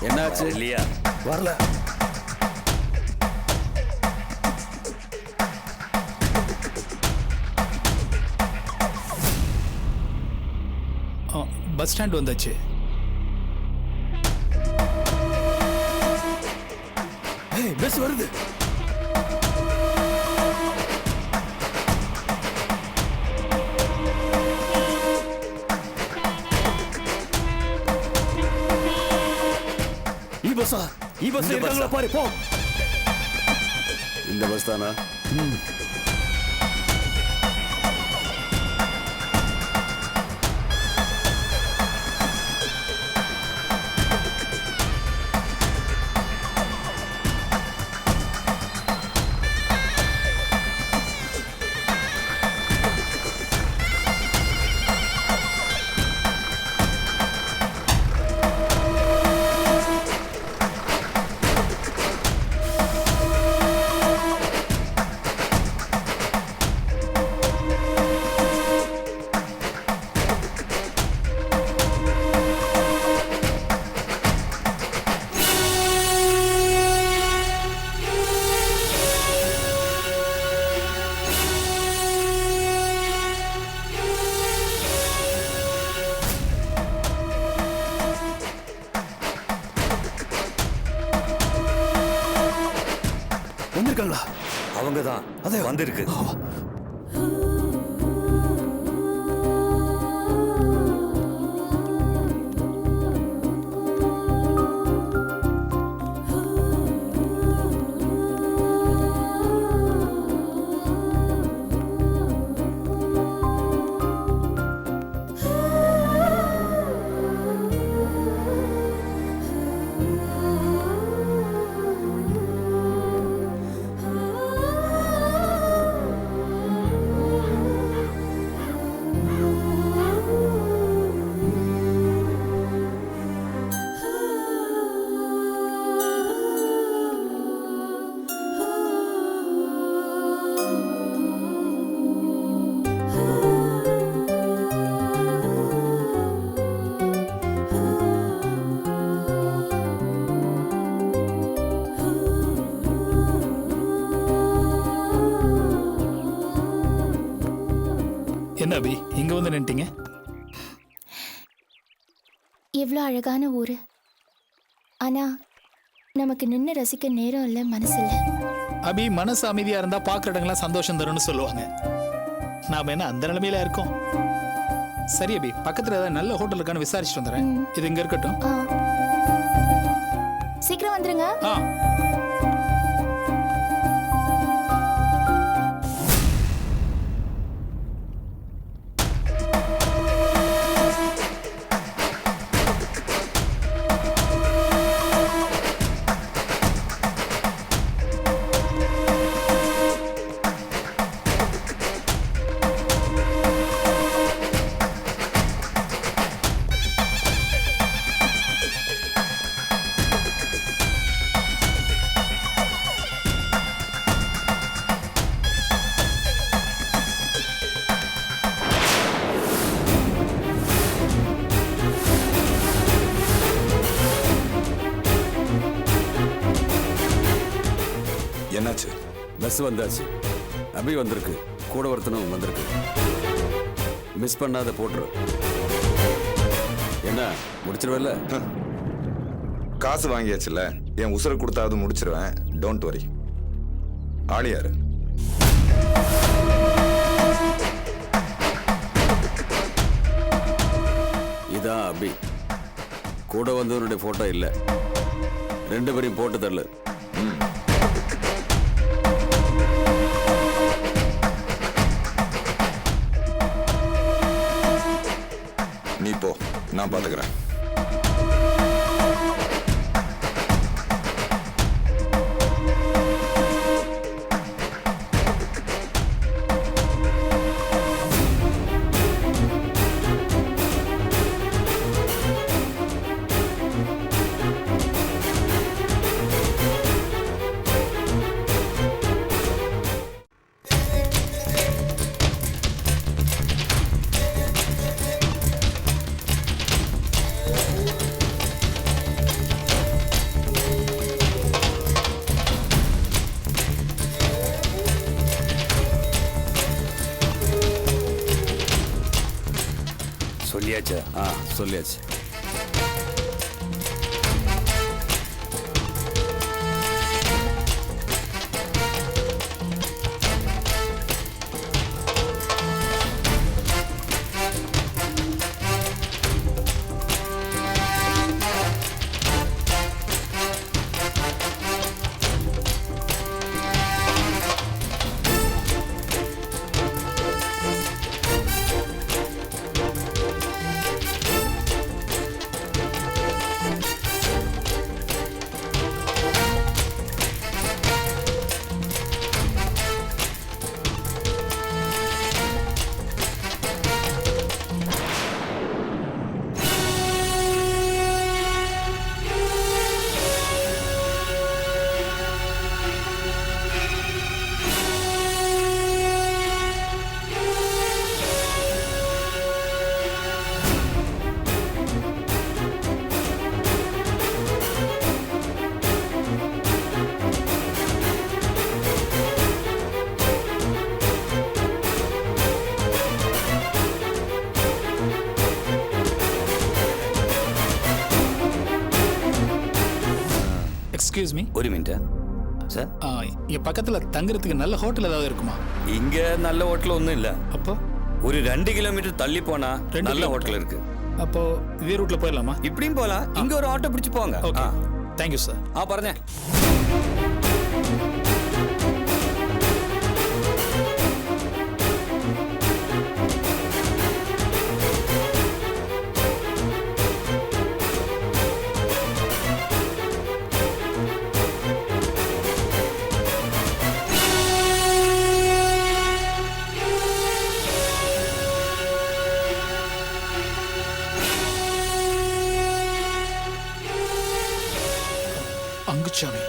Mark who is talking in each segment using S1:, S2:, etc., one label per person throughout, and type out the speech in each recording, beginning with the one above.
S1: என்னாச்சு?
S2: இல்லையா?
S1: வரல.
S3: பஸ் ஸ்டாண்ட் வந்தாச்சு.
S1: பஸ் வருது.
S4: ಈ ಬಸ್ இருக்காங்களா பாரு போ.
S1: இந்த பஸ் தானா?
S4: வந்திருக்காங்களா?
S2: அவங்க தான்.
S4: அதே
S2: வந்திருக்கு.
S3: என்ன அபி இங்க வந்து நின்ட்டீங்க?
S5: எவ்வளோ அழகான ஊரு. ஆனா நமக்கு நின்று ரசிக்க நேரம் இல்லை, மனசு இல்லை.
S3: அபி மனசு அமைதியா இருந்தா பாக்குற இடங்கள்லாம் சந்தோஷம் தரும்னு சொல்லுவாங்க. நாம என்ன அந்த நிலைமையில இருக்கோம்? சரி அபி, பக்கத்துல ஏதாவது நல்ல ஹோட்டல் இருக்கான்னு விசாரிச்சுட்டு வந்துடுறேன். இது இங்க இருக்கட்டும்.
S5: சீக்கிரம் வந்துருங்க.
S4: என்னாச்சு?
S1: பஸ் வந்தாச்சு. அபி வந்திருக்கு, கூட ஒருத்தனும் வந்திருக்கு. மிஸ் பண்ணாத போட்டுரு. என்ன முடிச்சிருவல்ல?
S4: காசு வாங்கியாச்சுல, என் உசுரை கொடுத்தாவது முடிச்சிருவேன். Don't worry. ஆளியாரு?
S1: இதான் அபி. கூட வந்தவனுடைய போட்டோ இல்லை. ரெண்டு பேரையும் போட்டு தரல.
S4: நீ போ, நான் பாத்துக்கிறேன்.
S2: சொல்லியாச்சா?
S1: சொல்லியாச்சு.
S3: எக்ஸ்கியூஸ் மீ,
S2: ஒரு மினிட் சார்.
S3: இங்க பக்கத்துல தங்குறதுக்கு நல்ல ஹோட்டல் ஏதாவது இருக்குமா?
S2: இங்க நல்ல ஹோட்டல் ஒன்றும் இல்லை.
S3: அப்போ
S2: ஒரு 2 கிலோமீட்டர் தள்ளி போனா
S3: 2
S2: நல்ல
S3: கிலோமீட்டர்.
S2: ஹோட்டல் இருக்கு.
S3: அப்போ இதே ரூட்ல போயிடலாமா?
S2: இப்படியும் போலாம். இங்க ஒரு ஆட்டோ பிடிச்சு போங்க.
S3: Okay, thank you sir.
S2: പറഞ്ഞേ.
S3: Anguchami,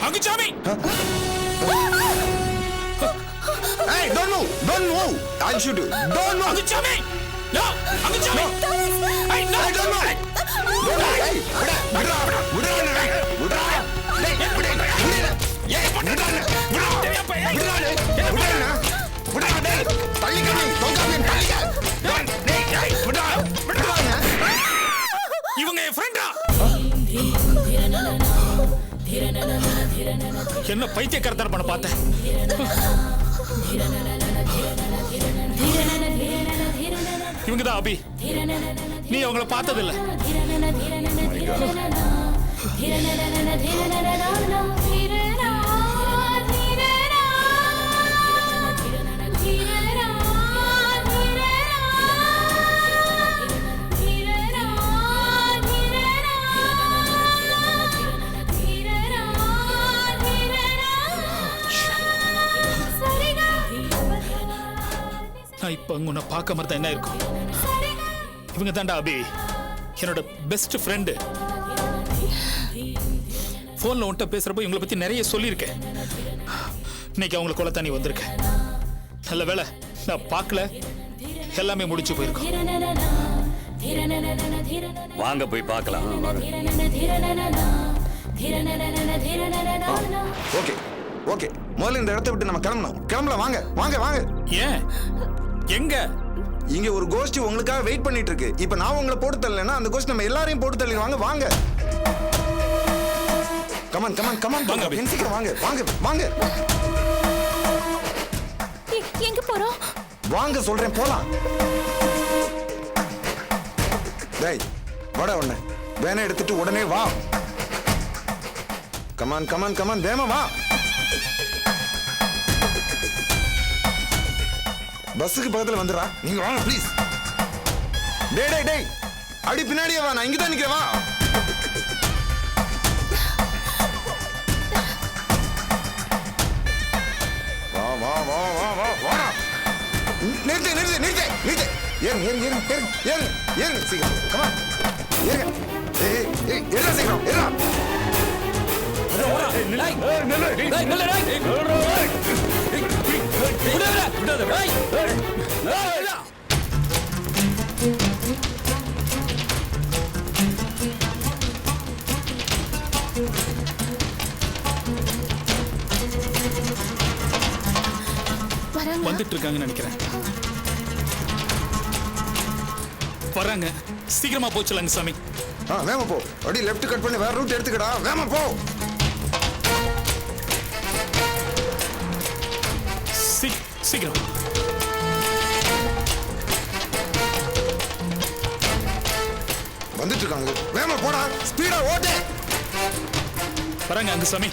S3: Anguchami!
S4: Hey, don't move! Don't move! I'll shoot you. Don't move!
S3: Anguchami! No! Anguchami! Hey, no!
S4: Hey, don't move! Don't move! Hey, விடுடா, விடுடா, விடுடா, டேய், விடுடா, விடுடா, ஏய், விடுடா, விடுடா, விடுடா, விடுடா, டேய், தள்ளிக்க நீ, தொங்காம தள்ளிக்க. டேய், ஏய், விடுடா, விடுடா.
S3: இவங்க என் ஃப்ரெண்டா? என்ன பைத்தியக்காரத்தனம் பண்ண பார்த்தேன். இவங்க தான் அபி. நீ அவங்கள பார்த்ததில்ல. நான் இப்ப அங்க உன்னை பார்க்க மாதிரி என்ன இருக்கும். இவங்க தாண்டா அபி, என்னோட பெஸ்ட் ஃப்ரெண்டு. போன்ல உன்கிட்ட பேசுறப்போ இவங்களை பத்தி நிறைய சொல்லியிருக்கேன். இன்னைக்கு அவங்களை கொலை தண்ணி வந்திருக்கேன். நல்ல வேளை நான் பார்க்கல, எல்லாமே முடிச்சு போயிருக்கோம்.
S2: வாங்க போய் பார்க்கலாம்.
S4: ஓகே ஓகே, முதல்ல இந்த இடத்தை விட்டு நம்ம கிளம்பணும். கிளம்பலாம், வாங்க வாங்க வாங்க.
S3: ஏன்? எங்க?
S4: இங்க ஒரு கோஷ்டி உங்களுக்காக வெயிட் பண்ணிட்டு இருக்கு. இப்ப நான் உங்களை போட்டு தள்ளலைன்னா அந்த கோஷ்டி நம்ம எல்லாரையும் போட்டு தள்ளிடுவாங்க. வாங்க, கமான் கமான் கமான்,
S3: வாங்க அபி.
S4: சீக்கிரம் வாங்க வாங்க வாங்க
S5: எங்க போறோம்?
S4: வாங்க சொல்றேன், போலாம். டேய், வாடா, உடனே வேனை எடுத்துட்டு உடனே வா. கமான் கமான் கமான் வேமா வா. பஸ்ஸுக்கு பக்கத்துல வந்துடுறா. நீங்க வாங்க ப்ளீஸ். டேய் டேய் டேய் அடி பின்னாடியே வா, நான் இங்க தான் நிக்கிறேன். வா வா வா வா வா வா. நிறுத்து நிறுத்து நிறுத்து நிறுத்து. ஏறுங்க ஏறுங்க ஏறுங்க ஏறுங்க ஏறுங்க ஏறுங்க சீக்கிரம். கமான் ஏறுங்க. ஏய் ஏய் ஏறுடா சீக்கிரம் ஏறுடா.
S5: வராங்க.
S3: வந்துட்டு இருக்காங்கன்னு நினைக்கிறேன். வராங்க. சீக்கிரமா போச்சுலாங்க சாமி.
S4: வேமா போ. அடி லெஃப்ட் கட் பண்ணி வேற ரூட் எடுத்துக்கடா. வேமா போ.
S3: சீக்கிரம்.
S4: வந்துட்டு இருக்காங்க. வேமா போடா. ஸ்பீடா ஓட்டு.
S3: வராங்க அங்க சாமி.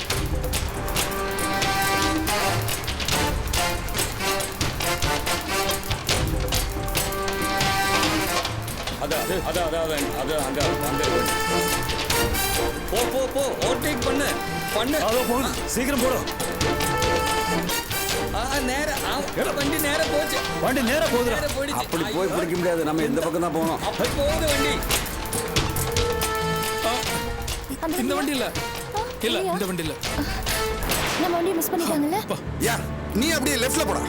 S2: போ ஓவர்டேக் பண்ணு
S1: சீக்கிரம் போடும்.
S2: வண்டி நேரா போச்சு.
S1: வண்டி நேரா போகுதுடா.
S2: நேரா போயிடுச்சு.
S1: அப்படி போய் பிடிக்க முடியாது. நம்ம இந்த பக்கம் தான் போகணும்.
S2: அப்படி போகுது வண்டி.
S3: இந்த வண்டி இல்ல. இல்ல இந்த வண்டி இல்ல.
S5: நம்ம வண்டியை மிஸ் பண்ணிட்டாங்கல்ல.
S4: யா நீ அப்படியே லெஃப்ட்ல போடா.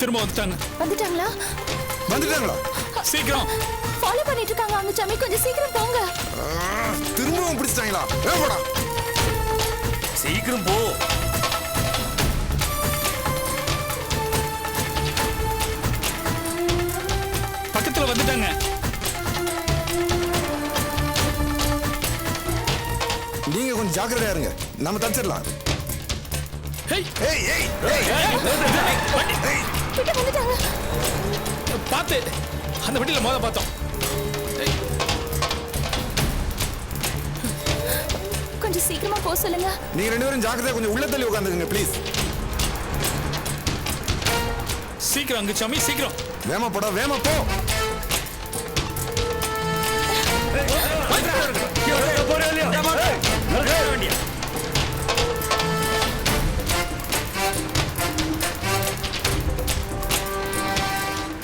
S3: திரும்ப வந்துட்டாங்க.
S5: வந்துட்டாங்களா?
S4: வந்துட்டாங்களா?
S3: சீக்கிரம்.
S5: ஃபாலோ பண்ணிட்டு இருக்காங்க அங்க சாமி. கொஞ்சம் சீக்கிரம் போங்க.
S4: திரும்பவும் பிடிச்சிட்டாங்களா? வேமா போடா.
S2: சீக்கிரம் போ.
S3: பக்கத்துல வந்துட்டாங்க.
S4: நீங்க கொஞ்சம் ஜாக்கிரதையா இருங்க. நம்ம தப்பிச்சிடலாம்.
S3: ஹேய்
S4: ஏய் ஏய் ஏய் ஏய்.
S5: கிட்ட வந்துட்டாங்க.
S3: பாத்து அந்த வண்டியில மோத பார்த்தோம்.
S5: கொஞ்சம் சீக்கிரமா போக சொல்லுங்க.
S4: நீங்க ரெண்டு பேரும் ஜாக்கிரதையா கொஞ்சம் உள்ள தள்ளி உட்காந்துங்க ப்ளீஸ்.
S3: சீக்கிரம் அங்க சாமி சீக்கிரம்.
S4: வேமா போடா. வேமா போ.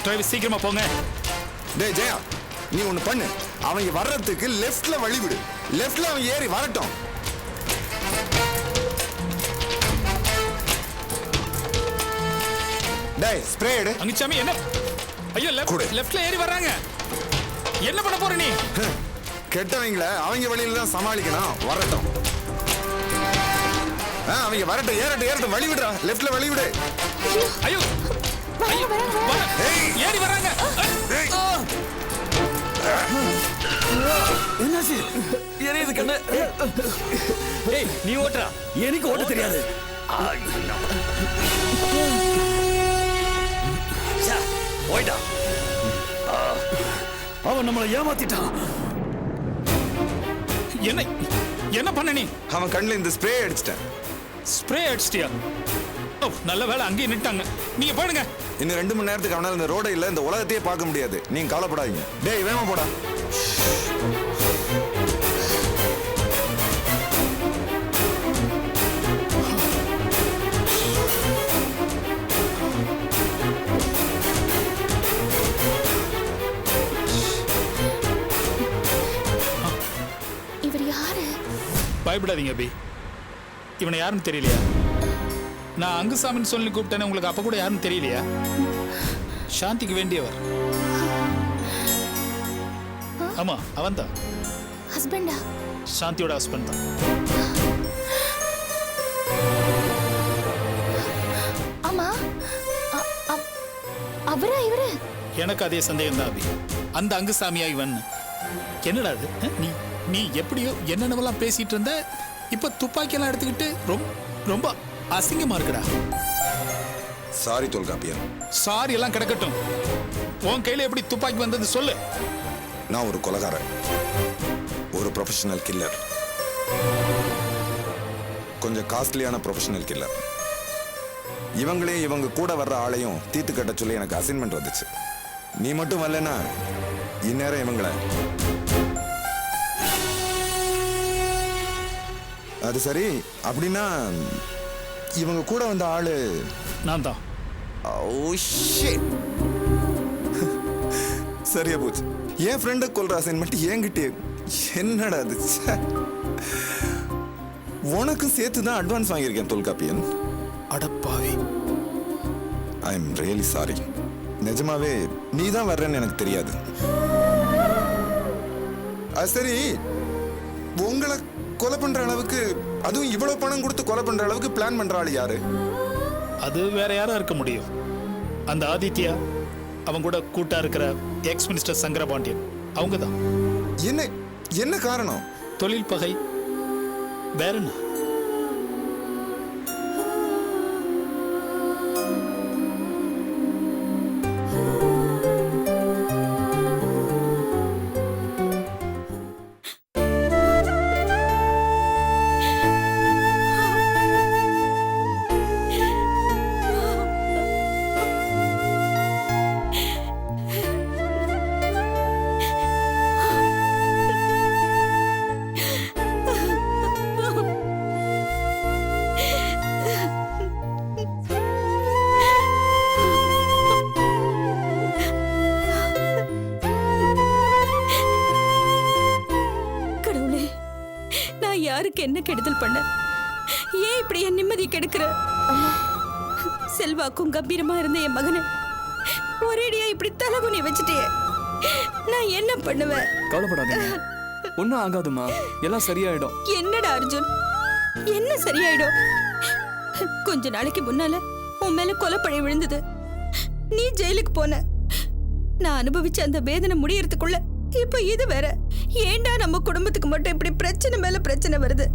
S3: டிரைவர் சீக்கிரமா போங்க.
S4: டேய் ஜெயா நீ ஒண்ணு பண்ணு. அவங்க வர்றதுக்கு லெஃப்ட்ல வழி விடு. லெஃப்ட்ல அவன் ஏறி வரட்டும். டேய் ஸ்ப்ரே எடு.
S3: அங்க சாமி என்ன? ஐயோ
S4: கொடு.
S3: லெஃப்ட்ல ஏறி வர்றாங்க. என்ன பண்ண போற நீ?
S4: கெட்டவங்கள அவங்க வழியில தான் சமாளிக்கணும். வரட்டும். அவங்க வரட்டும். ஏறட்டும் ஏறட்டும். வழி விடுறா. லெஃப்ட்ல வழி விடு.
S3: ஐயோ
S5: வராங்க வராங்க.
S4: ஏய்
S3: ஏறி வர்றாங்க.
S4: ஏய்.
S1: என்னாச்சு? எரியுது கண்ணு.
S2: ஏய் நீ ஓட்டுறா.
S1: எனக்கு ஓட்ட தெரியாது.
S2: போயிட்டா.
S1: அவன் நம்மளை ஏமாத்திட்டான்.
S3: என்ன என்ன பண்ண நீ?
S4: அவன் கண்ணுல இந்த ஸ்ப்ரே அடிச்சிட்டேன்.
S3: ஸ்ப்ரே அடிச்சிட்டியா? ஓ நல்ல வேலை அங்கேயே நிட்டாங்க. நீங்க போயிடுங்க.
S4: இன்னும் 2 மணி நேரத்துக்கு அவனால இந்த ரோட இல்ல இந்த உலகத்தையே பார்க்க முடியாது. நீங்க கவலைப்படாதீங்க. டேய் வேமா போடா.
S5: இவர் யாரு?
S3: பயப்படாதீங்க அபி. இவனை யாருன்னு தெரியலையா? நான் அங்குசாமின்னு சொல்லி கூப்பிட்டேனே, உங்களுக்கு அப்ப கூட யாருன்னு தெரியலையா? சாந்திக்கு வேண்டியவர். ஆமா அவன் தான்.
S5: ஹஸ்பண்டா?
S3: சாந்தியோட ஹஸ்பண்ட் தான்.
S5: ஆமா அவரா இவரு?
S3: எனக்கு அதே சந்தேகம் தான் அபி. அந்த அங்குசாமியா இவன். என்னடா இது? நீ நீ எப்படியோ என்னென்னவெல்லாம் பேசிட்டு இருந்த, இப்ப துப்பாக்கியெல்லாம் எடுத்துக்கிட்டு ரொம்ப அசிங்கமா இருக்குடா.
S4: சாரி தொல்காப்பியன்.
S3: சாரி எல்லாம் கிடக்கட்டும். உன் கையில எப்படி துப்பாக்கி வந்தது சொல்லு.
S4: நான் ஒரு கொலைகாரன், ஒரு ப்ரொஃபஷனல் கில்லர், கொஞ்சம் காஸ்ட்லியான ப்ரொஃபஷனல் கில்லர். இவங்க கூட வர்ற ஆளையும் தீர்த்து கட்ட சொல்லி எனக்கு அசைன்மெண்ட் வந்துச்சு. நீ மட்டும் வரலன்னா இந்நேரம் இவங்கள. அது சரி, அப்படின்னா இவங்க கூட வந்த ஆளு
S3: நான் தான்.
S4: Oh shit. சரியா போச்சு. என் ஃப்ரெண்டை கொல்ற அசைன்மெண்ட் என்கிட்டே. என்னடா அது? உனக்கும் சேர்த்து தான் அட்வான்ஸ் வாங்கியிருக்கேன் தொல்காப்பியன்.
S3: அடப்பாவி.
S4: I am really sorry. நிஜமாவே நீ தான் வர்றேன்னு எனக்கு தெரியாது. அது சரி, உங்களை கொலை பண்ற அளவுக்கு, அதுவும் இவ்வளவு பணம் கொடுத்து கொலை பண்ற அளவுக்கு பிளான் பண்ற ஆள் யாரு?
S3: அது வேற யாரா இருக்க முடியும்? அந்த ஆதித்யா, அவங்க கூட கூட்டா இருக்கிற எக்ஸ் மினிஸ்டர் சங்கரபாண்டியன், அவங்க தான்.
S4: என்ன காரணம்?
S3: தொழில் பகை, வேற என்ன?
S6: யாருக்கு என்ன கெடுதல் பண்ண? ஏன் இப்படி என் நிம்மதி கெடுக்கிற? செல்வாக்கும் கம்பீரமா இருந்த என் மகனை ஒரேடியா இப்படி தலகுனி வச்சுட்டே நான் என்ன பண்ணுவேன்?
S2: கவலைப்படாதீங்க, ஒன்னும் ஆகாதுமா, எல்லாம் சரியாயிடும்.
S6: என்னடா அர்ஜுன், என்ன சரியாயிடும்? கொஞ்ச நாளைக்கு முன்னால உன் மேல கொலைப்பழி விழுந்தது, நீ ஜெயிலுக்கு போன. நான் அனுபவிச்ச அந்த வேதனை முடியறதுக்குள்ள இப்ப இது வேற. ஏண்டா நம்ம குடும்பத்துக்கு மட்டும் இப்படி பிரச்சனை மேல பிரச்சனை வருது?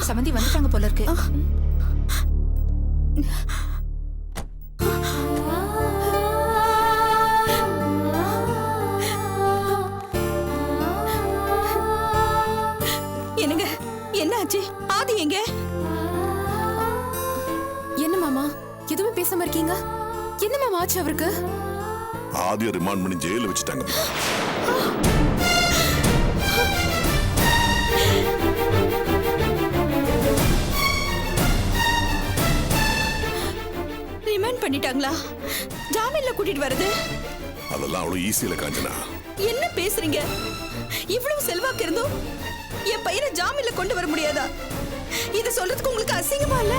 S7: சமந்தி வந்துட்டாங்க போல இருக்கு.
S6: என்னங்க, என்னாச்சு? ஆதி எங்க?
S7: என்ன மாமா எதுவுமே பேசாம இருக்கீங்க? என்ன மாமா ஆச்சு அவருக்கு?
S8: ஆதியை ரிமாண்ட் பண்ணி ஜெயில வச்சுட்டாங்க.
S6: ரிமாண்ட் பண்ணிட்டாங்களா? ஜாமீன்ல கூட்டிட்டு வருது?
S8: அதெல்லாம் அவ்வளவு ஈஸியில காஞ்சனா.
S6: என்ன பேசுறீங்க? இவ்வளவு செல்வாக்கு இருந்தும் என் பையனை ஜாமீன்ல கொண்டு வர முடியாதா? இத சொல்றதுக்கு உங்களுக்கு அசிங்கமா இல்ல?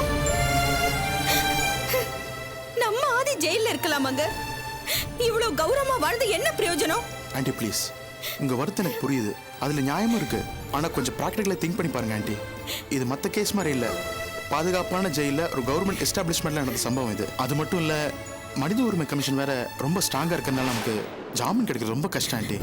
S6: நம்ம ஆதி ஜெயில இருக்கலாமாங்க? இவ்வளவு கௌரவமா வாழ்ந்து என்ன பிரயோஜனம்?
S9: ஆண்டி ப்ளீஸ், உங்க வருத்தம் எனக்கு புரியுது, அதுல நியாயமும் இருக்கு. ஆனா கொஞ்சம் பிராக்டிகலா திங்க் பண்ணி பாருங்க ஆண்டி. இது மத்த கேஸ் மாதிரி இல்ல, பாதுகாப்பான ஜெயில ஒரு கவர்மெண்ட் எஸ்டாப்ளிஷ்மெண்ட்ல நடந்த சம்பவம் இது. அது மட்டும் இல்ல, மனித உரிமை கமிஷன் வேற ரொம்ப ஸ்ட்ராங்கா இருக்கறனால நமக்கு ஜாமீன் கிடைக்கிறது ரொம்ப கஷ்டம் ஆண்டி.